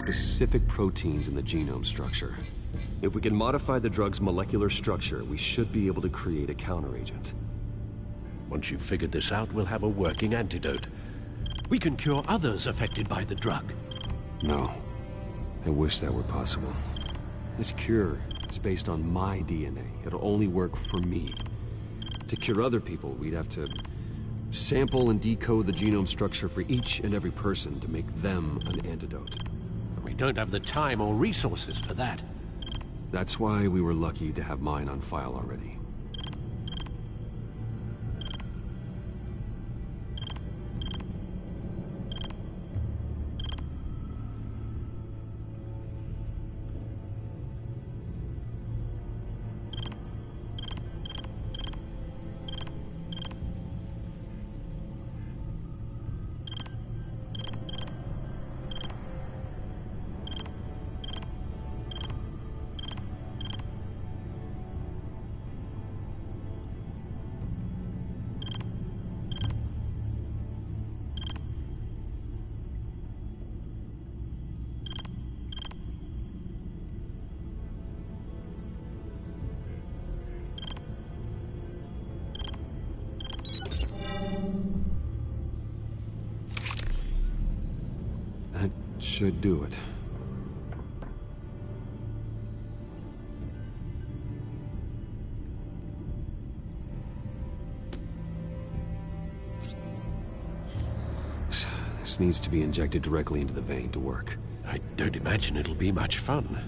specific proteins in the genome structure. If we can modify the drug's molecular structure, we should be able to create a counteragent. Once you've figured this out, we'll have a working antidote. We can cure others affected by the drug. No. I wish that were possible. This cure is based on my DNA. It'll only work for me. To cure other people, we'd have to sample and decode the genome structure for each and every person to make them an antidote. We don't have the time or resources for that. That's why we were lucky to have mine on file already. Should do it. This needs to be injected directly into the vein to work. I don't imagine it'll be much fun.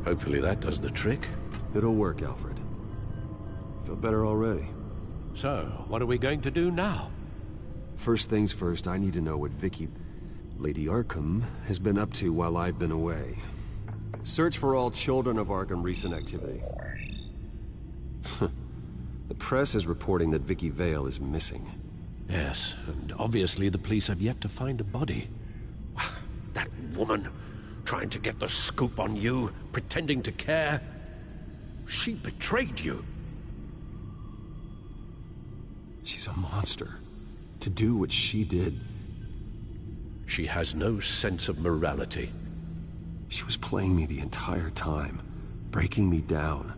Hopefully that does the trick. It'll work, Alfred. Feel better already. So, what are we going to do now? First things first, I need to know what Lady Arkham, has been up to while I've been away. Search for all children of Arkham recent activity. The press is reporting that Vicky Vale is missing. Yes, and obviously the police have yet to find a body. That woman, trying to get the scoop on you, pretending to care. She betrayed you. She's a monster. To do what she did. She has no sense of morality. She was playing me the entire time, breaking me down.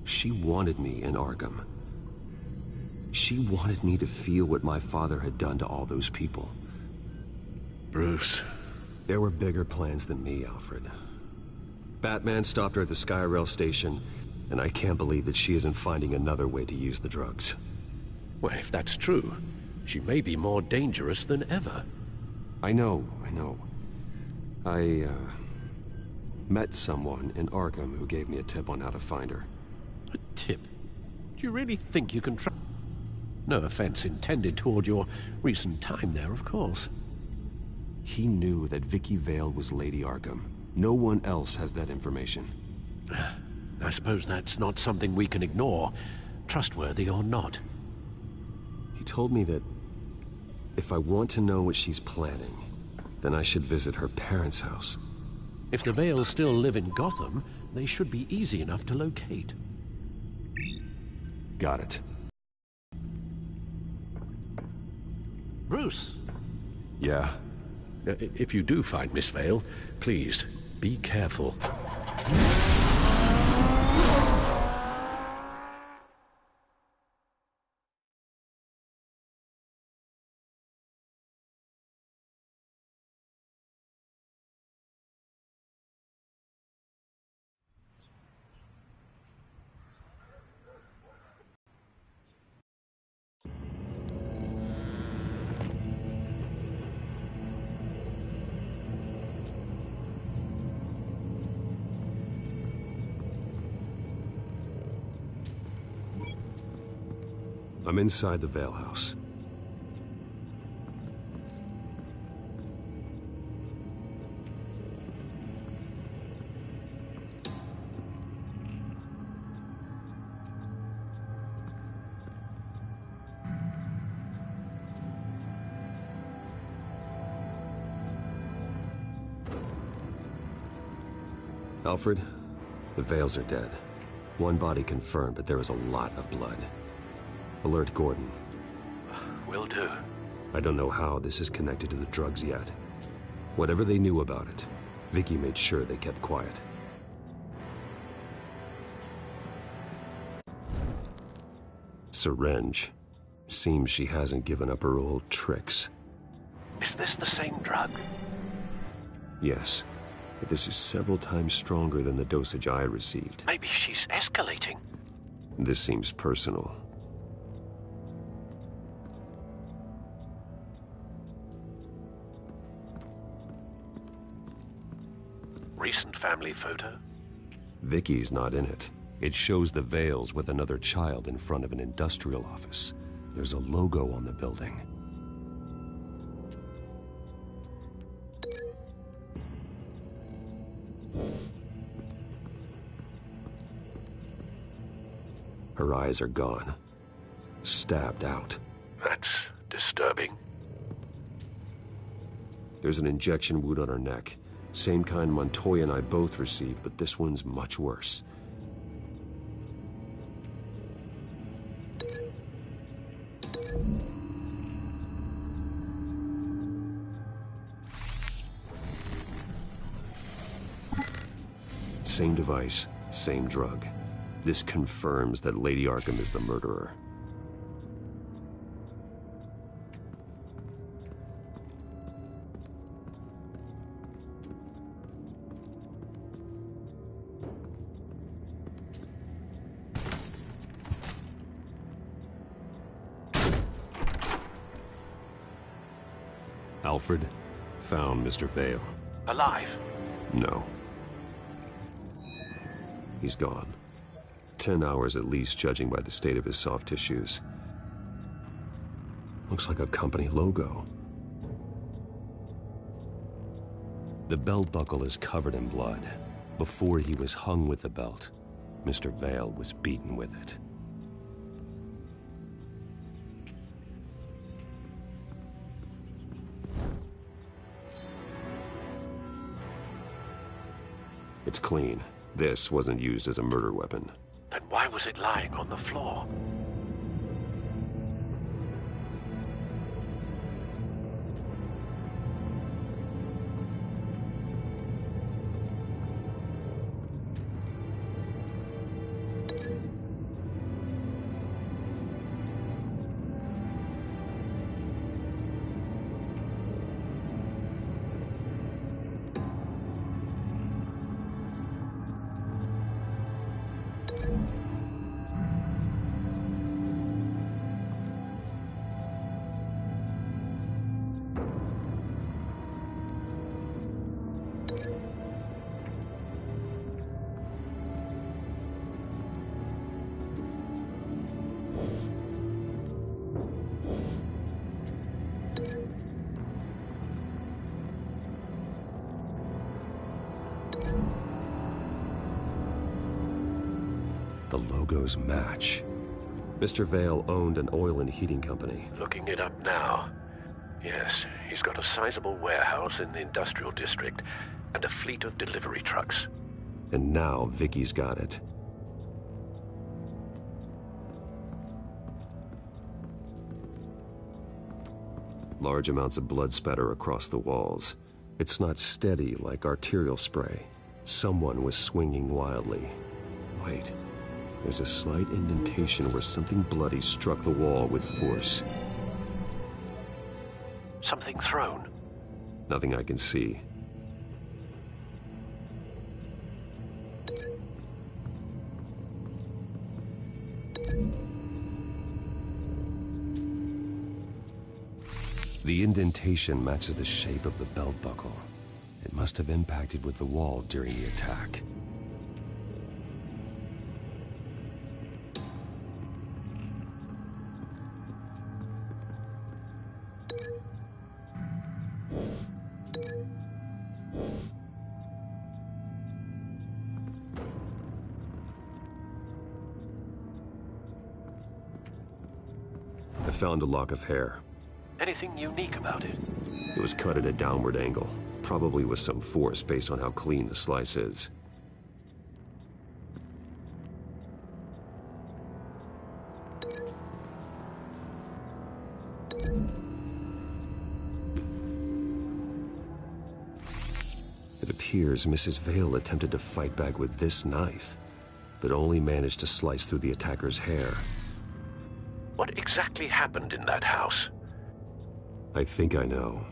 She wanted me in Arkham. She wanted me to feel what my father had done to all those people. Bruce. There were bigger plans than me, Alfred. Batman stopped her at the Skyrail station, and I can't believe that she isn't finding another way to use the drugs. Well, if that's true, she may be more dangerous than ever. I know. I met someone in Arkham who gave me a tip on how to find her. A tip? Do you really think you can trust? No offense intended toward your recent time there, of course. He knew that Vicky Vale was Lady Arkham. No one else has that information. I suppose that's not something we can ignore, trustworthy or not. He told me that if I want to know what she's planning, then I should visit her parents' house. If the Vales still live in Gotham, they should be easy enough to locate. Got it. Bruce! Yeah? If you do find Miss Vale, please, be careful. I'm inside the Vale house. Alfred, the Vales are dead. One body confirmed, but there is a lot of blood. Alert Gordon. Will do. I don't know how this is connected to the drugs yet. Whatever they knew about it, Vicky made sure they kept quiet. Syringe. Seems she hasn't given up her old tricks. Is this the same drug? Yes, but this is several times stronger than the dosage I received. Maybe she's escalating. This seems personal. Recent family photo? Vicky's not in it. It shows the Vales with another child in front of an industrial office. There's a logo on the building. Her eyes are gone. Stabbed out. That's disturbing. There's an injection wound on her neck. Same kind Montoya and I both received, but this one's much worse. Same device, same drug. This confirms that Lady Arkham is the murderer. Alfred found Mr. Vale. Alive? No. He's gone. 10 hours at least, judging by the state of his soft tissues. Looks like a company logo. The belt buckle is covered in blood. Before he was hung with the belt, Mr. Vale was beaten with it. It's clean. This wasn't used as a murder weapon. Then why was it lying on the floor? The logos match. Mr. Vale owned an oil and heating company. Looking it up now. Yes, he's got a sizable warehouse in the industrial district and a fleet of delivery trucks. And now Vicky's got it. Large amounts of blood spatter across the walls. It's not steady like arterial spray. Someone was swinging wildly. Wait, there's a slight indentation where something bloody struck the wall with force. Something thrown? Nothing I can see. The indentation matches the shape of the belt buckle. It must have impacted with the wall during the attack. I found a lock of hair. Anything unique about it? It was cut at a downward angle, probably with some force based on how clean the slice is. It appears Mrs. Vale attempted to fight back with this knife, but only managed to slice through the attacker's hair. What exactly happened in that house? I think I know.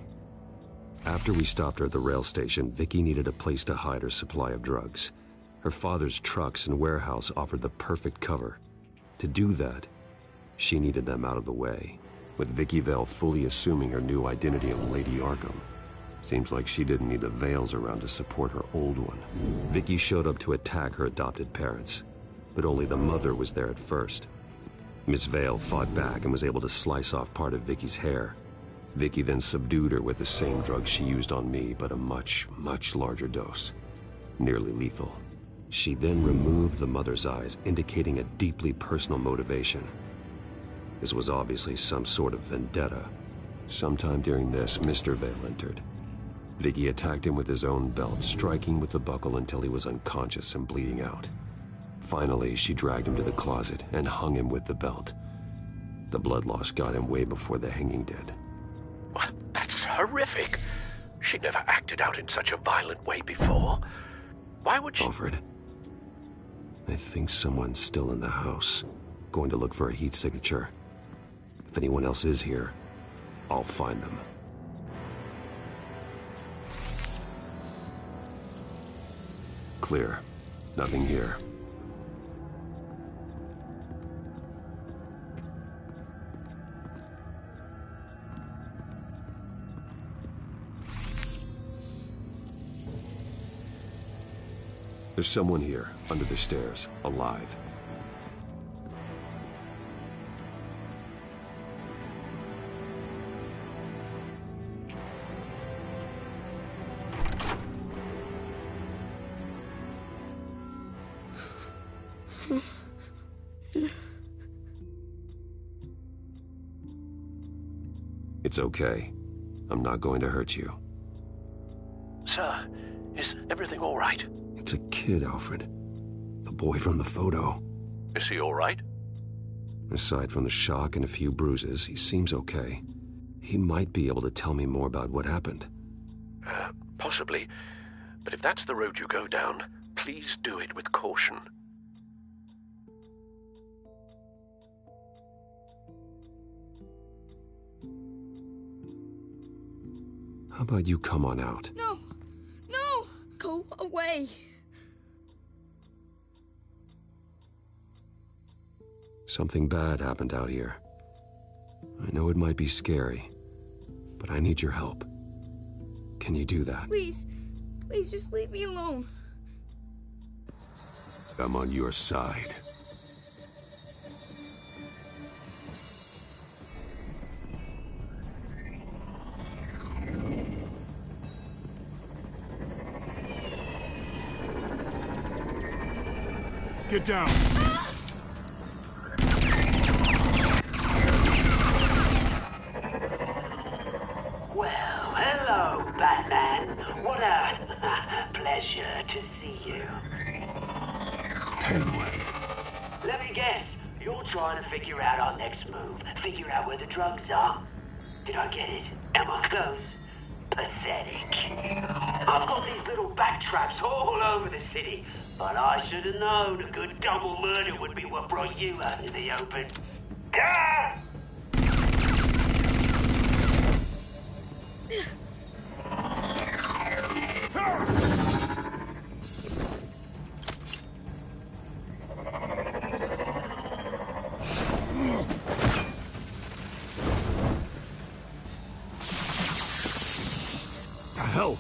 After we stopped her at the rail station, Vicky needed a place to hide her supply of drugs. Her father's trucks and warehouse offered the perfect cover. To do that, she needed them out of the way, with Vicky Vale fully assuming her new identity of Lady Arkham. Seems like she didn't need the Vales around to support her old one. Vicky showed up to attack her adopted parents, but only the mother was there at first. Miss Vale fought back and was able to slice off part of Vicky's hair. Vicky then subdued her with the same drug she used on me, but a much, much larger dose. Nearly lethal. She then removed the mother's eyes, indicating a deeply personal motivation. This was obviously some sort of vendetta. Sometime during this, Mr. Vale entered. Vicky attacked him with his own belt, striking with the buckle until he was unconscious and bleeding out. Finally, she dragged him to the closet and hung him with the belt. The blood loss got him way before the hanging did. That's horrific. She never acted out in such a violent way before. Why would she... Alfred, I think someone's still in the house. Going to look for a heat signature. If anyone else is here, I'll find them. Clear. Nothing here. There's someone here, under the stairs, alive. It's okay. I'm not going to hurt you. Sir, is everything all right? It's a kid, Alfred. The boy from the photo. Is he all right? Aside from the shock and a few bruises, he seems okay. He might be able to tell me more about what happened. Possibly. But if that's the road you go down, please do it with caution. How about you come on out? No! No! Go away! Something bad happened out here. I know it might be scary, but I need your help. Can you do that? Please, please just leave me alone. I'm on your side. Get down! Well, hello, Batman. What a pleasure to see you. Penguin. Let me guess, you're trying to figure out our next move. Figure out where the drugs are. Did I get it? Am I close? Pathetic. I've got these little bat traps all over the city, but I should have known a good double murder would be what brought you out in the open. Ah! The hell?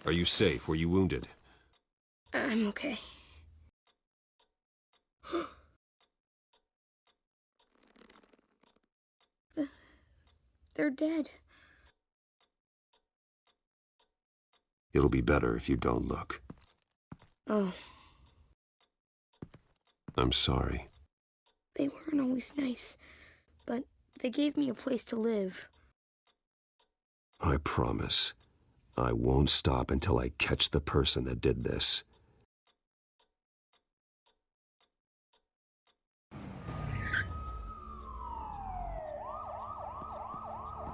Are you safe? Were you wounded? I'm okay. They're dead. It'll be better if you don't look. Oh, I'm sorry. they weren't always nice, but they gave me a place to live. I promise, I won't stop until I catch the person that did this.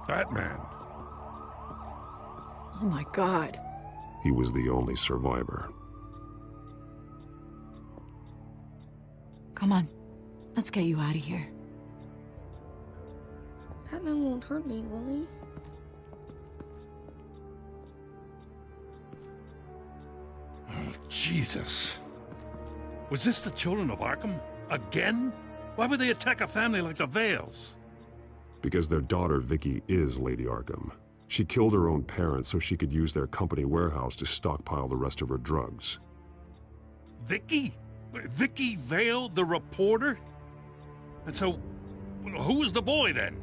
Batman. Oh my God. He was the only survivor. Come on. Let's get you out of here. Batman won't hurt me, will he? Oh, Jesus. Was this the children of Arkham? Again? Why would they attack a family like the Vales? Because their daughter, Vicky, is Lady Arkham. She killed her own parents so she could use their company warehouse to stockpile the rest of her drugs. Vicky? Vicky Vale, the reporter? And so, who was the boy then?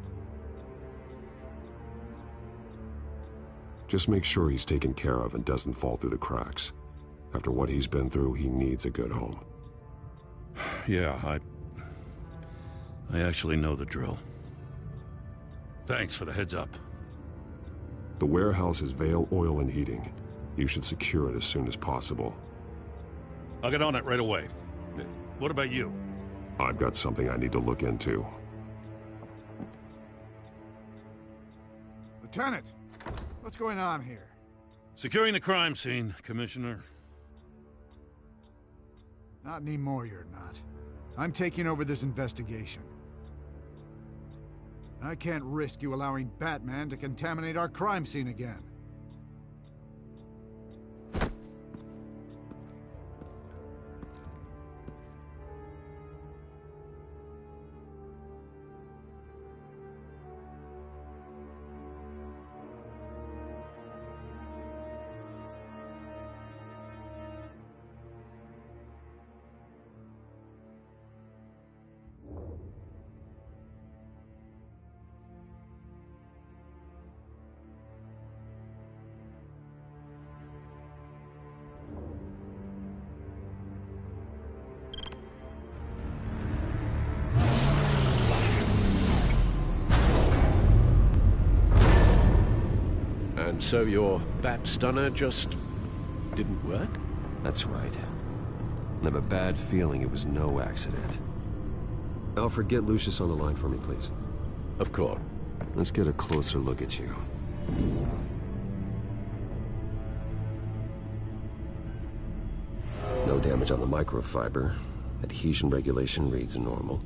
Just make sure he's taken care of and doesn't fall through the cracks. After what he's been through, he needs a good home. Yeah, I actually know the drill. Thanks for the heads up. The warehouse is Vale Oil and Heating. You should secure it as soon as possible. I'll get on it right away. What about you? I've got something I need to look into. Lieutenant, what's going on here? Securing the crime scene, Commissioner. Not anymore, you're not. I'm taking over this investigation. I can't risk you allowing Batman to contaminate our crime scene again. And so your bat stunner just didn't work? That's right. I have a bad feeling it was no accident. Alfred, get Lucius on the line for me, please. Of course. Let's get a closer look at you. No damage on the microfiber. Adhesion regulation reads normal.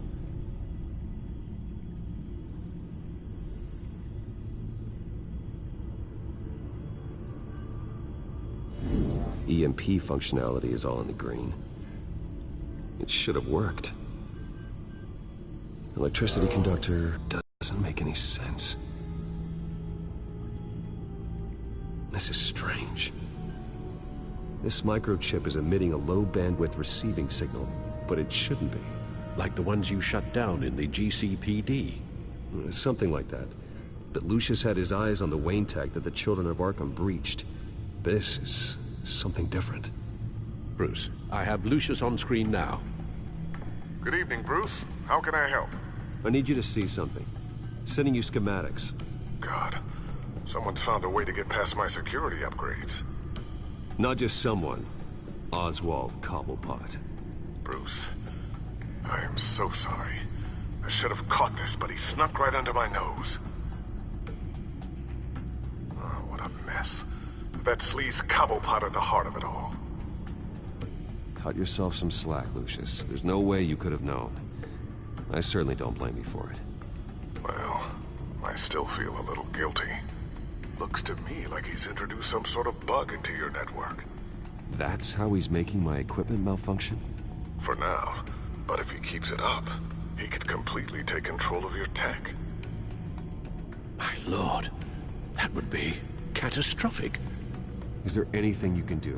EMP functionality is all in the green. It should have worked. Electricity conductor doesn't make any sense. This is strange. This microchip is emitting a low bandwidth receiving signal, but it shouldn't be. Like the ones you shut down in the GCPD? Something like that. But Lucius had his eyes on the Wayne tag that the Children of Arkham breached. This is something different. Bruce, I have Lucius on screen now. Good evening, Bruce. How can I help? I need you to see something. Sending you schematics. God, someone's found a way to get past my security upgrades. Not just someone. Oswald Cobblepot. Bruce, I am so sorry. I should have caught this, but he snuck right under my nose. Oh, what a mess. That sleaze Cobblepot at the heart of it all. Cut yourself some slack, Lucius. There's no way you could have known. I certainly don't blame you for it. Well, I still feel a little guilty. Looks to me like he's introduced some sort of bug into your network. That's how he's making my equipment malfunction? For now, but if he keeps it up, he could completely take control of your tech. My lord, that would be catastrophic. Is there anything you can do?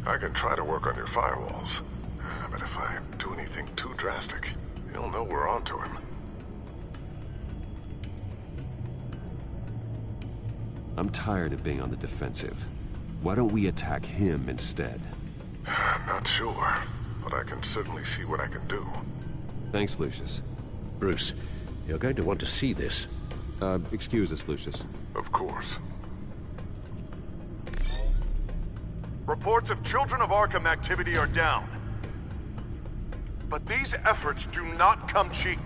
I can try to work on your firewalls, but if I do anything too drastic, he'll know we're onto him. I'm tired of being on the defensive. Why don't we attack him instead? Not sure, but I can certainly see what I can do. Thanks, Lucius. Bruce, you're going to want to see this. Excuse us, Lucius. Of course. Reports of Children of Arkham activity are down. But these efforts do not come cheap.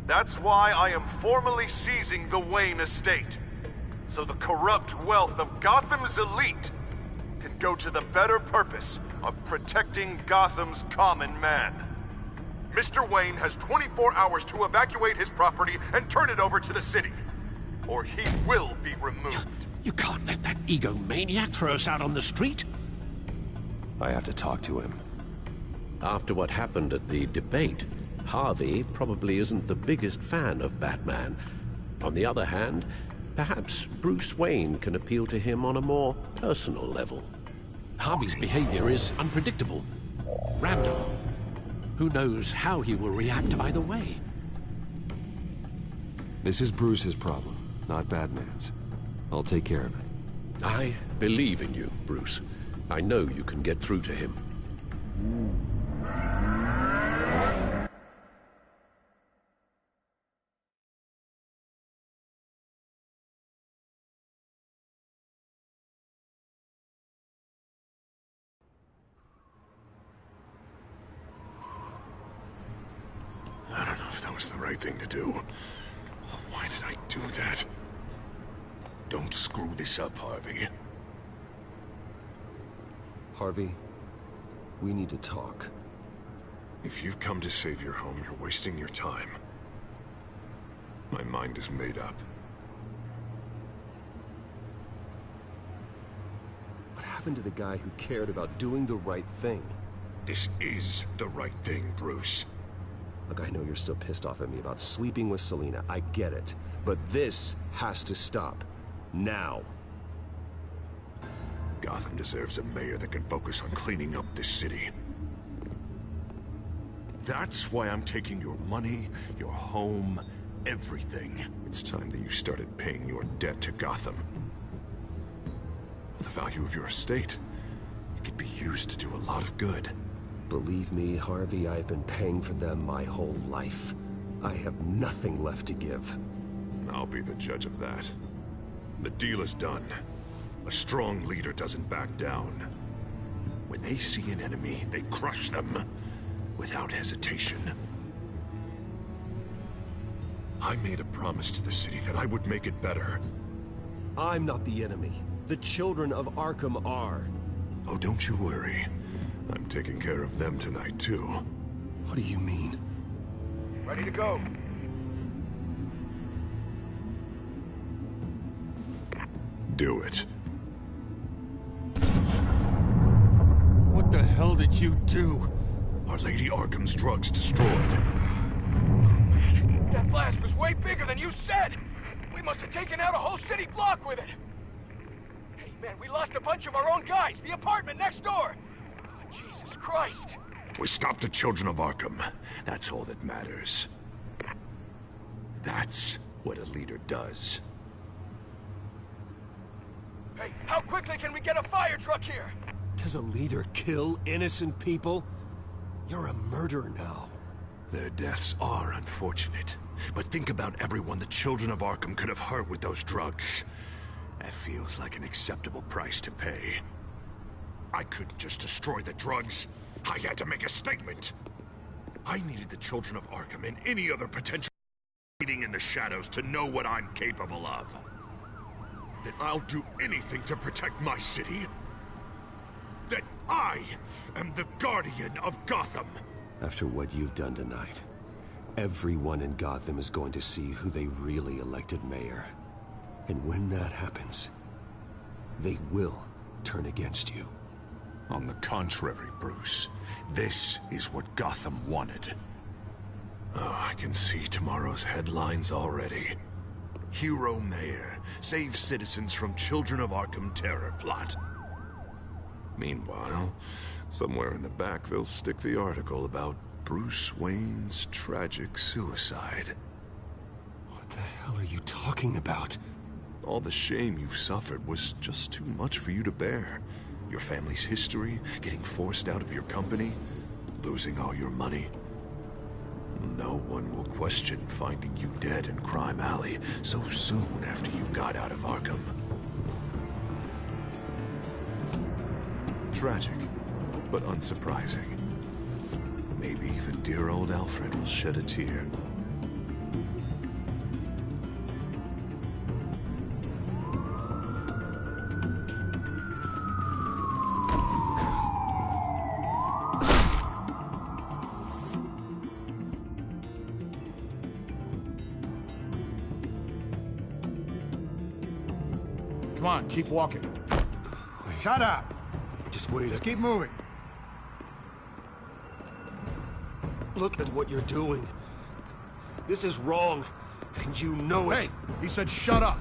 That's why I am formally seizing the Wayne estate, so the corrupt wealth of Gotham's elite can go to the better purpose of protecting Gotham's common man. Mr. Wayne has 24 hours to evacuate his property and turn it over to the city, or he will be removed. You can't let that egomaniac throw us out on the street. I have to talk to him. After what happened at the debate, Harvey probably isn't the biggest fan of Batman. On the other hand, perhaps Bruce Wayne can appeal to him on a more personal level. Harvey's behavior is unpredictable, random. Who knows how he will react either way? This is Bruce's problem, not Batman's. I'll take care of it. I believe in you, Bruce. I know you can get through to him. I don't know if that was the right thing to do. Why did I do that? Don't screw this up, Harvey. Harvey, we need to talk. If you've come to save your home, you're wasting your time. My mind is made up. What happened to the guy who cared about doing the right thing? This is the right thing, Bruce. Look, I know you're still pissed off at me about sleeping with Selina. I get it. But this has to stop. Now. Gotham deserves a mayor that can focus on cleaning up this city. That's why I'm taking your money, your home, everything. It's time that you started paying your debt to Gotham. The value of your estate, it could be used to do a lot of good. Believe me, Harvey, I've been paying for them my whole life. I have nothing left to give. I'll be the judge of that. The deal is done. A strong leader doesn't back down. When they see an enemy, they crush them without hesitation. I made a promise to the city that I would make it better. I'm not the enemy. The children of Arkham are. Oh, don't you worry. I'm taking care of them tonight, too. What do you mean? Ready to go. Do it. What the hell did you do? Our Lady Arkham's drugs destroyed. That blast was way bigger than you said! We must have taken out a whole city block with it! Hey man, we lost a bunch of our own guys! The apartment next door! Oh, Jesus Christ! We stopped the children of Arkham. That's all that matters. That's what a leader does. Hey, how quickly can we get a fire truck here? Does a leader kill innocent people? You're a murderer now. Their deaths are unfortunate. But think about everyone the children of Arkham could have hurt with those drugs. That feels like an acceptable price to pay. I couldn't just destroy the drugs. I had to make a statement. I needed the children of Arkham and any other potential waiting in the shadows to know what I'm capable of. That I'll do anything to protect my city. That I am the guardian of Gotham. After what you've done tonight, everyone in Gotham is going to see who they really elected mayor. And when that happens, they will turn against you. On the contrary, Bruce. This is what Gotham wanted. Oh, I can see tomorrow's headlines already. Hero Mayor saves citizens from Children of Arkham terror plot. Meanwhile, somewhere in the back they'll stick the article about Bruce Wayne's tragic suicide. What the hell are you talking about? All the shame you've suffered was just too much for you to bear. Your family's history, getting forced out of your company, losing all your money. No one will question finding you dead in Crime Alley so soon after you got out of Arkham. Tragic, but unsurprising. Maybe even dear old Alfred will shed a tear. Come on, keep walking. Shut up! Just wait. Just keep moving. Look at what you're doing. This is wrong, and you know it. Hey, he said shut up.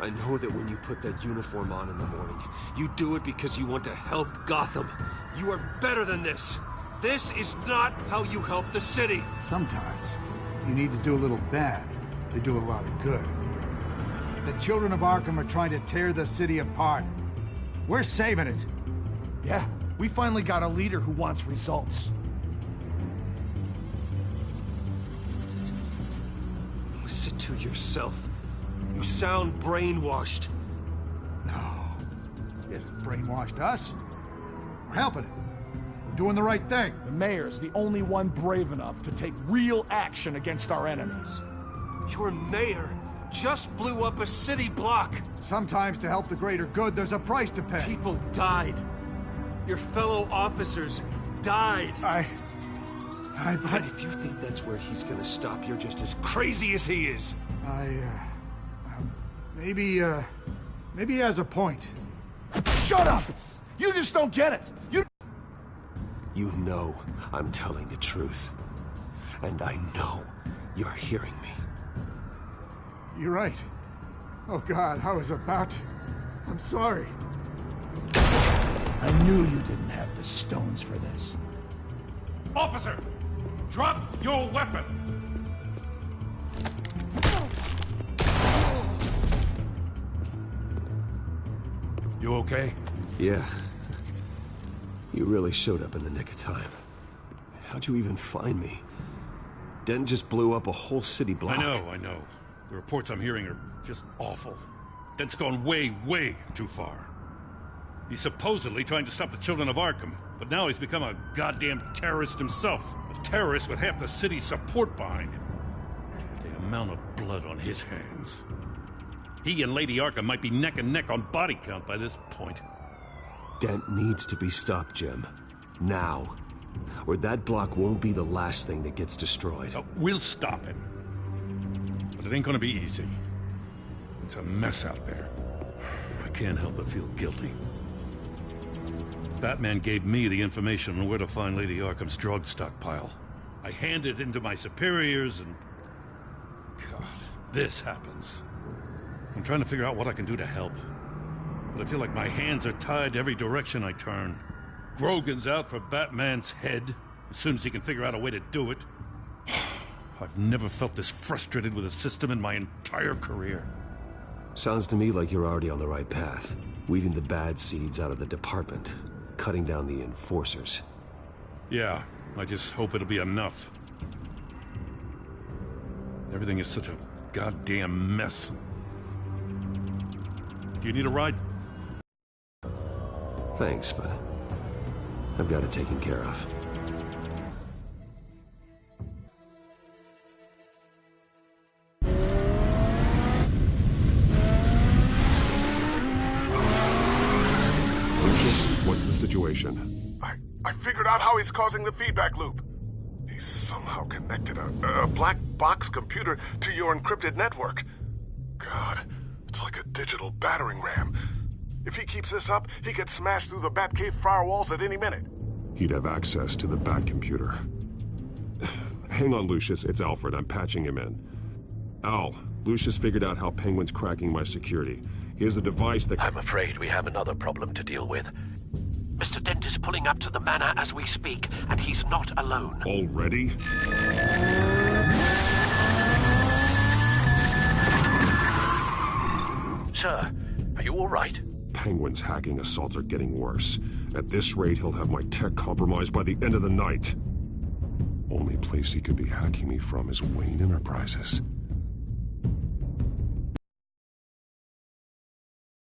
I know that when you put that uniform on in the morning, you do it because you want to help Gotham. You are better than this. This is not how you help the city. Sometimes you need to do a little bad to do a lot of good. The children of Arkham are trying to tear the city apart. We're saving it. Yeah, we finally got a leader who wants results. Listen to yourself. You sound brainwashed. No. He hasn't brainwashed us. We're helping it. We're doing the right thing. The mayor's the only one brave enough to take real action against our enemies. Your mayor just blew up a city block. Sometimes to help the greater good, there's a price to pay. People died. Your fellow officers died. And if you think that's where he's gonna stop, you're just as crazy as he is. Maybe he has a point. Shut up! You just don't get it. You know I'm telling the truth. And I know you're hearing me. You're right. Oh God, I was about to... I'm sorry. I knew you didn't have the stones for this. Officer! Drop your weapon! You okay? Yeah. You really showed up in the nick of time. How'd you even find me? Den just blew up a whole city block. I know. The reports I'm hearing are just awful. Den's gone way, way too far. He's supposedly trying to stop the children of Arkham, but now he's become a goddamn terrorist himself. A terrorist with half the city's support behind him. The amount of blood on his hands. He and Lady Arkham might be neck and neck on body count by this point. Dent needs to be stopped, Jim. Now. Or that block won't be the last thing that gets destroyed. We'll stop him. But it ain't gonna be easy. It's a mess out there. I can't help but feel guilty. Batman gave me the information on where to find Lady Arkham's drug stockpile. I handed it into my superiors and... God, this happens. I'm trying to figure out what I can do to help. But I feel like my hands are tied every direction I turn. Grogan's out for Batman's head, as soon as he can figure out a way to do it. I've never felt this frustrated with a system in my entire career. Sounds to me like you're already on the right path. Weeding the bad seeds out of the department. Cutting down the enforcers. Yeah, I just hope it'll be enough. Everything is such a goddamn mess. Do you need a ride? Thanks, but I've got it taken care of. What's the situation? I figured out how he's causing the feedback loop. He's somehow connected a black box computer to your encrypted network. God, it's like a digital battering ram. If he keeps this up, he could smash through the Batcave firewalls at any minute. He'd have access to the Bat computer. Hang on, Lucius. It's Alfred. I'm patching him in. Al, Lucius figured out how Penguin's cracking my security. He has a device that... I'm afraid we have another problem to deal with. Mr. Dent is pulling up to the manor as we speak, and he's not alone. Already? Sir, are you all right? Penguin's hacking assaults are getting worse. At this rate, he'll have my tech compromised by the end of the night. Only place he could be hacking me from is Wayne Enterprises.